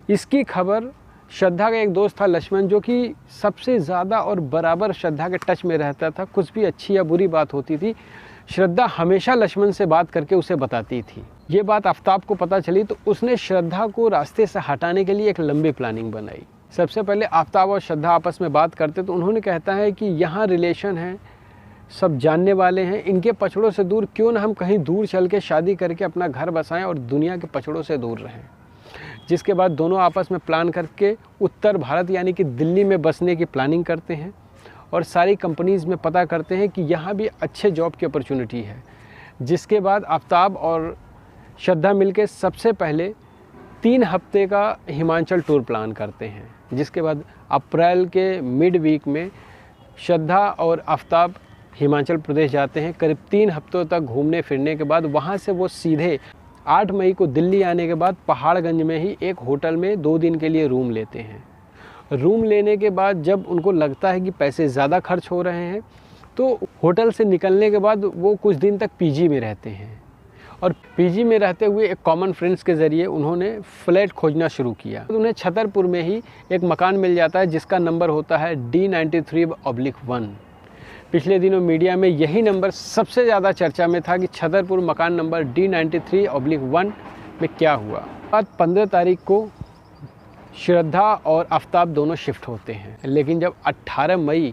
इसकी खबर श्रद्धा का एक दोस्त था लक्ष्मण, जो कि सबसे ज़्यादा और बराबर श्रद्धा के टच में रहता था। कुछ भी अच्छी या बुरी बात होती थी, श्रद्धा हमेशा लक्ष्मण से बात करके उसे बताती थी। ये बात आफ्ताब को पता चली तो उसने श्रद्धा को रास्ते से हटाने के लिए एक लंबी प्लानिंग बनाई। सबसे पहले आफ्ताब और श्रद्धा आपस में बात करते तो उन्होंने कहता है कि यहाँ रिलेशन है, सब जानने वाले हैं, इनके पछड़ों से दूर क्यों ना हम कहीं दूर चल के शादी करके अपना घर बसाएं और दुनिया के पछड़ों से दूर रहें। जिसके बाद दोनों आपस में प्लान करके उत्तर भारत यानी कि दिल्ली में बसने की प्लानिंग करते हैं और सारी कंपनीज़ में पता करते हैं कि यहाँ भी अच्छे जॉब की अपॉर्चुनिटी है। जिसके बाद आफ्ताब और श्रद्धा मिलके सबसे पहले 3 हफ्ते का हिमाचल टूर प्लान करते हैं। जिसके बाद अप्रैल के मिड वीक में श्रद्धा और आफ्ताब हिमाचल प्रदेश जाते हैं। करीब 3 हफ्तों तक घूमने फिरने के बाद वहाँ से वो सीधे 8 मई को दिल्ली आने के बाद पहाड़गंज में ही एक होटल में 2 दिन के लिए रूम लेते हैं। रूम लेने के बाद जब उनको लगता है कि पैसे ज़्यादा खर्च हो रहे हैं तो होटल से निकलने के बाद वो कुछ दिन तक पीजी में रहते हैं और पीजी में रहते हुए एक कॉमन फ्रेंड्स के ज़रिए उन्होंने फ्लैट खोजना शुरू किया। तो उन्हें छतरपुर में ही एक मकान मिल जाता है जिसका नंबर होता है D93/1। पिछले दिनों मीडिया में यही नंबर सबसे ज़्यादा चर्चा में था कि छतरपुर मकान नंबर D93/1 में क्या हुआ। बाद 15 तारीख को श्रद्धा और आफ्ताब दोनों शिफ्ट होते हैं, लेकिन जब 18 मई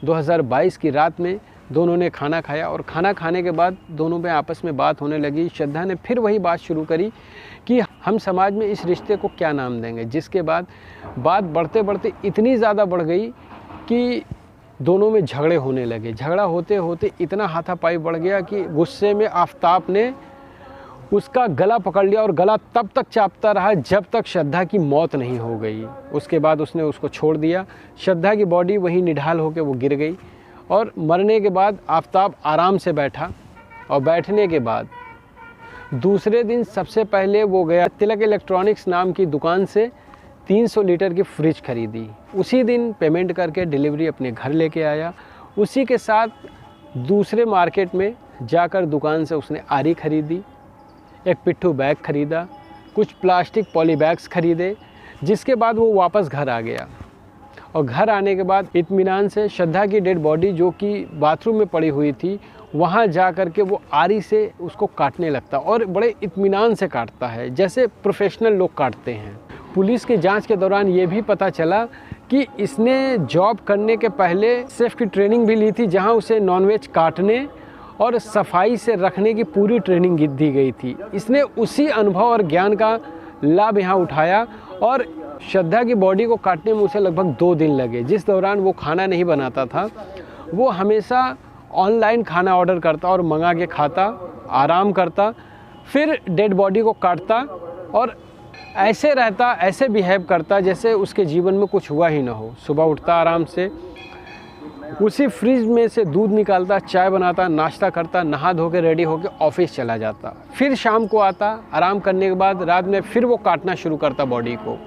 2022 की रात में दोनों ने खाना खाया और खाना खाने के बाद दोनों में आपस में बात होने लगी। श्रद्धा ने फिर वही बात शुरू करी कि हम समाज में इस रिश्ते को क्या नाम देंगे। जिसके बाद बात बढ़ते बढ़ते इतनी ज़्यादा बढ़ गई कि दोनों में झगड़े होने लगे। झगड़ा होते होते इतना हाथापाई बढ़ गया कि गुस्से में आफ्ताब ने उसका गला पकड़ लिया और गला तब तक चापता रहा जब तक श्रद्धा की मौत नहीं हो गई। उसके बाद उसने उसको छोड़ दिया। श्रद्धा की बॉडी वहीं निढाल होकर वो गिर गई और मरने के बाद आफ्ताब आराम से बैठा और बैठने के बाद दूसरे दिन सबसे पहले वो गया तिलक इलेक्ट्रॉनिक्स नाम की दुकान से 300 लीटर की फ्रिज खरीदी। उसी दिन पेमेंट करके डिलीवरी अपने घर लेके आया। उसी के साथ दूसरे मार्केट में जाकर दुकान से उसने आरी खरीदी, एक पिट्ठू बैग खरीदा, कुछ प्लास्टिक पॉली बैग्स खरीदे। जिसके बाद वो वापस घर आ गया और घर आने के बाद इत्मीनान से श्रद्धा की डेड बॉडी जो कि बाथरूम में पड़ी हुई थी वहाँ जा कर के वो आरी से उसको काटने लगता और बड़े इत्मीनान से काटता है जैसे प्रोफेशनल लोग काटते हैं। पुलिस के जांच के दौरान ये भी पता चला कि इसने जॉब करने के पहले शेफ की ट्रेनिंग भी ली थी, जहाँ उसे नॉनवेज काटने और सफाई से रखने की पूरी ट्रेनिंग दी गई थी। इसने उसी अनुभव और ज्ञान का लाभ यहाँ उठाया और श्रद्धा की बॉडी को काटने में उसे लगभग 2 दिन लगे। जिस दौरान वो खाना नहीं बनाता था, वो हमेशा ऑनलाइन खाना ऑर्डर करता और मंगा के खाता, आराम करता, फिर डेड बॉडी को काटता और ऐसे रहता, ऐसे बिहेव करता जैसे उसके जीवन में कुछ हुआ ही ना हो। सुबह उठता आराम से, उसी फ्रिज में से दूध निकालता, चाय बनाता, नाश्ता करता, नहा धो के रेडी होकर ऑफिस चला जाता। फिर शाम को आता, आराम करने के बाद रात में फिर वो काटना शुरू करता बॉडी को।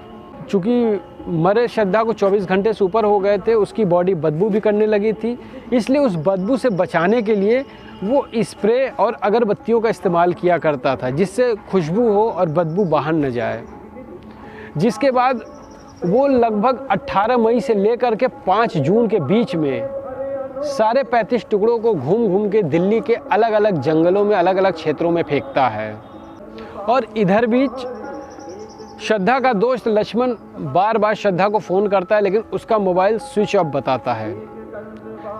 चूँकि मरे श्रद्धा को 24 घंटे से ऊपर हो गए थे, उसकी बॉडी बदबू भी करने लगी थी, इसलिए उस बदबू से बचाने के लिए वो स्प्रे और अगरबत्तियों का इस्तेमाल किया करता था जिससे खुशबू हो और बदबू बाहर न जाए। जिसके बाद वो लगभग 18 मई से लेकर के 5 जून के बीच में सारे 35 टुकड़ों को घूम घूम के दिल्ली के अलग अलग जंगलों में, अलग अलग क्षेत्रों में फेंकता है। और इधर बीच श्रद्धा का दोस्त लक्ष्मण बार बार श्रद्धा को फ़ोन करता है, लेकिन उसका मोबाइल स्विच ऑफ बताता है।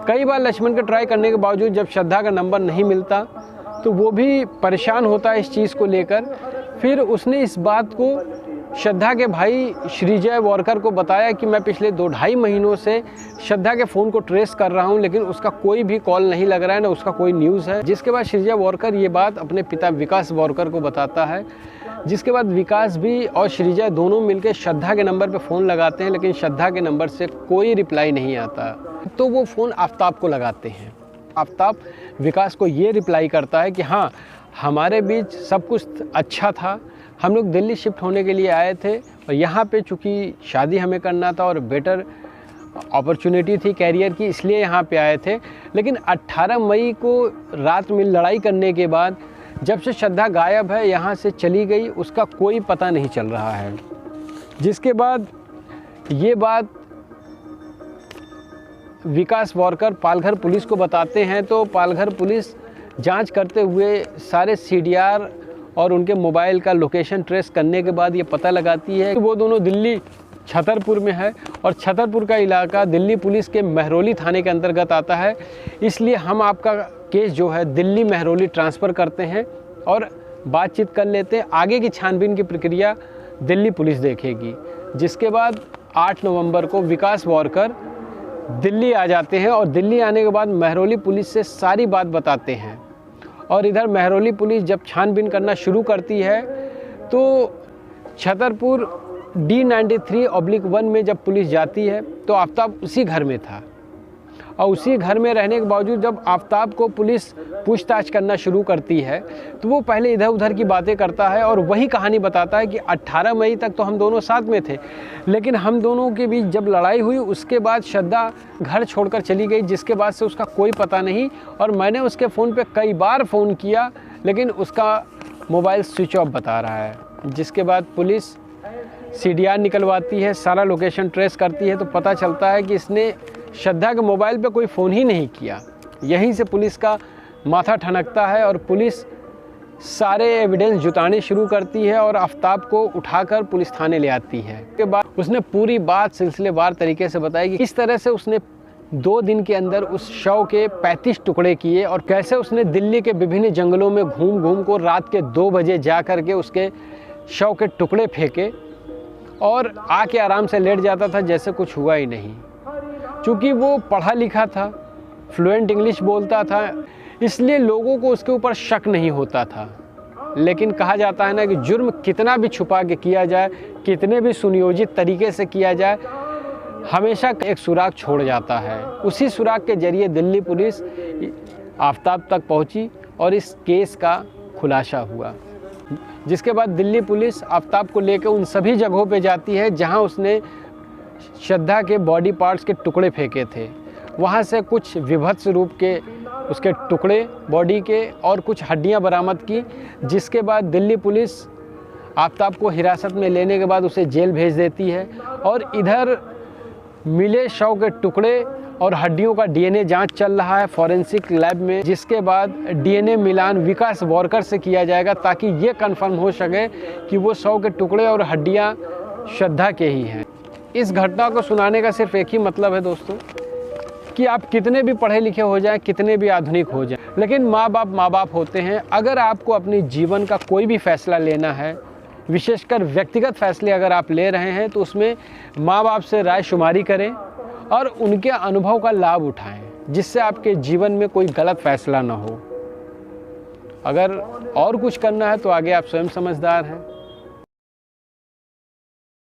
कई बार लक्ष्मण के ट्राई करने के बावजूद जब श्रद्धा का नंबर नहीं मिलता तो वो भी परेशान होता है इस चीज़ को लेकर। फिर उसने इस बात को श्रद्धा के भाई श्रीजय वॉरकर को बताया कि मैं पिछले 2-2.5 महीनों से श्रद्धा के फ़ोन को ट्रेस कर रहा हूं, लेकिन उसका कोई भी कॉल नहीं लग रहा है, ना उसका कोई न्यूज़ है। जिसके बाद श्रीजय वॉरकर ये बात अपने पिता विकास वॉरकर को बताता है। जिसके बाद विकास भी और श्रीजय दोनों मिलकर श्रद्धा के नंबर पर फ़ोन लगाते हैं, लेकिन श्रद्धा के नंबर से कोई रिप्लाई नहीं आता। तो वो फ़ोन आफ्ताब को लगाते हैं। आफ्ताब विकास को ये रिप्लाई करता है कि हाँ, हमारे बीच सब कुछ अच्छा था, हम लोग दिल्ली शिफ्ट होने के लिए आए थे और यहाँ पे चूँकि शादी हमें करना था और बेटर अपॉर्चुनिटी थी कैरियर की, इसलिए यहाँ पे आए थे। लेकिन 18 मई को रात में लड़ाई करने के बाद जब से श्रद्धा गायब है, यहाँ से चली गई, उसका कोई पता नहीं चल रहा है। जिसके बाद ये बात विकास वारकर पालघर पुलिस को बताते हैं, तो पालघर पुलिस जांच करते हुए सारे CDR और उनके मोबाइल का लोकेशन ट्रेस करने के बाद ये पता लगाती है कि वो दोनों दिल्ली छतरपुर में है, और छतरपुर का इलाका दिल्ली पुलिस के महरौली थाने के अंतर्गत आता है। इसलिए हम आपका केस जो है दिल्ली महरौली ट्रांसफ़र करते हैं और बातचीत कर लेते हैं। आगे की छानबीन की प्रक्रिया दिल्ली पुलिस देखेगी। जिसके बाद 8 नवंबर को विकास वारकर दिल्ली आ जाते हैं, और दिल्ली आने के बाद महरौली पुलिस से सारी बात बताते हैं। और इधर महरौली पुलिस जब छानबीन करना शुरू करती है तो छतरपुर D93/1 में जब पुलिस जाती है तो आफ्ताब उसी घर में था, और उसी घर में रहने के बावजूद जब आफ्ताब को पुलिस पूछताछ करना शुरू करती है तो वो पहले इधर उधर की बातें करता है और वही कहानी बताता है कि 18 मई तक तो हम दोनों साथ में थे, लेकिन हम दोनों के बीच जब लड़ाई हुई उसके बाद श्रद्धा घर छोड़कर चली गई, जिसके बाद से उसका कोई पता नहीं, और मैंने उसके फ़ोन पे कई बार फ़ोन किया लेकिन उसका मोबाइल स्विच ऑफ बता रहा है। जिसके बाद पुलिस CDR निकलवाती है, सारा लोकेशन ट्रेस करती है, तो पता चलता है कि इसने श्रद्धा के मोबाइल पे कोई फ़ोन ही नहीं किया। यहीं से पुलिस का माथा ठनकता है और पुलिस सारे एविडेंस जुटाने शुरू करती है और आफ्ताब को उठाकर पुलिस थाने ले आती है। उसके बाद उसने पूरी बात सिलसिलेवार तरीके से बताई कि किस तरह से उसने 2 दिन के अंदर उस शव के 35 टुकड़े किए, और कैसे उसने दिल्ली के विभिन्न जंगलों में घूम घूम को रात के 2 बजे जा कर के उसके शव के टुकड़े फेंके और आके आराम से लेट जाता था जैसे कुछ हुआ ही नहीं। चूँकि वो पढ़ा लिखा था, फ्लुएंट इंग्लिश बोलता था, इसलिए लोगों को उसके ऊपर शक नहीं होता था। लेकिन कहा जाता है ना कि जुर्म कितना भी छुपा के किया जाए, कितने भी सुनियोजित तरीके से किया जाए, हमेशा एक सुराग छोड़ जाता है। उसी सुराग के जरिए दिल्ली पुलिस आफ्ताब तक पहुंची और इस केस का खुलासा हुआ। जिसके बाद दिल्ली पुलिस आफ्ताब को लेकर उन सभी जगहों पे जाती है जहां उसने श्रद्धा के बॉडी पार्ट्स के टुकड़े फेंके थे। वहां से कुछ विभत्स रूप के उसके टुकड़े बॉडी के और कुछ हड्डियां बरामद की। जिसके बाद दिल्ली पुलिस आफ्ताब को हिरासत में लेने के बाद उसे जेल भेज देती है, और इधर मिले शव के टुकड़े और हड्डियों का DNA जांच चल रहा है फॉरेंसिक लैब में। जिसके बाद DNA मिलान विकास वारकर से किया जाएगा ताकि ये कंफर्म हो सके कि वो शव के टुकड़े और हड्डियां श्रद्धा के ही हैं। इस घटना को सुनाने का सिर्फ एक ही मतलब है दोस्तों, कि आप कितने भी पढ़े लिखे हो जाएं, कितने भी आधुनिक हो जाएं, लेकिन माँ बाप होते हैं। अगर आपको अपने जीवन का कोई भी फैसला लेना है, विशेषकर व्यक्तिगत फैसले अगर आप ले रहे हैं, तो उसमें माँ बाप से राय शुमारी करें और उनके अनुभव का लाभ उठाएं, जिससे आपके जीवन में कोई गलत फैसला ना हो। अगर और कुछ करना है तो आगे आप स्वयं समझदार हैं।